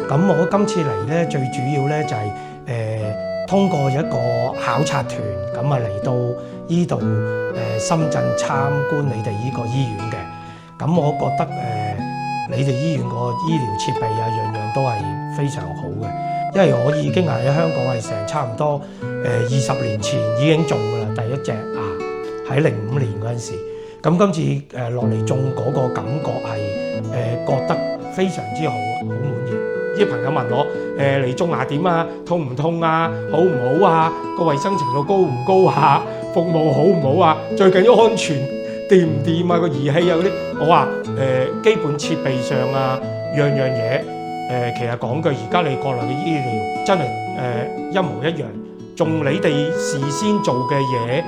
咁我今次嚟咧，最主要咧就係通過一個考察團，咁啊嚟到依度深圳參觀你哋依個醫院嘅。咁我覺得你哋醫院個醫療設備啊，樣樣都係非常好嘅。因為我已經喺香港係成差唔多20年前已經種㗎啦，第一隻牙喺05年嗰陣時。咁今次落嚟種嗰個感覺係覺得非常之好，好滿意。啲朋友問我嚟種牙點啊？痛唔痛啊？好唔好啊？個衞生程度高唔高啊？服務好唔好啊？最緊要安全掂唔掂啊？個儀器啊嗰啲，我話基本設備上啊，樣樣嘢其實講句，而家你國內嘅醫療真係一模一樣，仲你哋事先做嘅嘢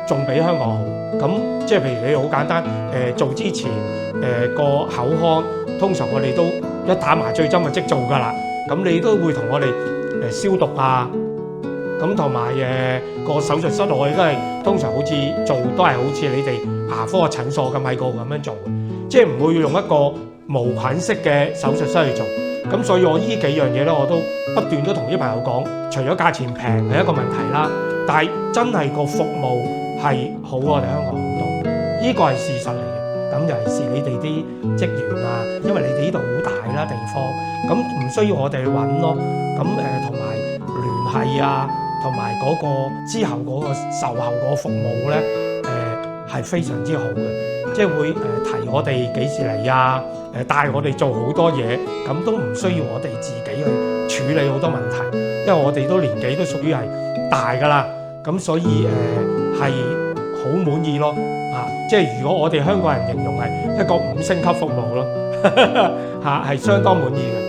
仲比香港好。咁即係譬如你好簡單做之前個口腔，通常我哋都一打麻醉針就即做㗎啦。咁你都會同我哋消毒啊。咁同埋個手術室內都係通常好似做都係好似你哋牙科診所咁喺個咁樣做嘅，即係唔會用一個無菌式嘅手術室去做。咁所以我呢幾樣嘢咧，我都不斷都同啲朋友講，除咗價錢平係一個問題啦，但係真係個服務係好過我哋香港好多，呢個係事實嚟嘅。咁尤其是你哋啲職員啊，因為你哋呢度好大啦地方，咁唔需要我哋去揾咯。咁同埋聯繫啊，同埋嗰個之後嗰個售後嗰個服務咧，係非常之好嘅，即係會提我哋幾時嚟啊，帶我哋做好多嘢，咁都唔需要我哋自己去處理好多問題，因為我哋都年紀都屬於係大㗎啦，咁所以係好滿意咯，即係如果我哋香港人形容係一個5星級服務咯，係相當滿意嘅。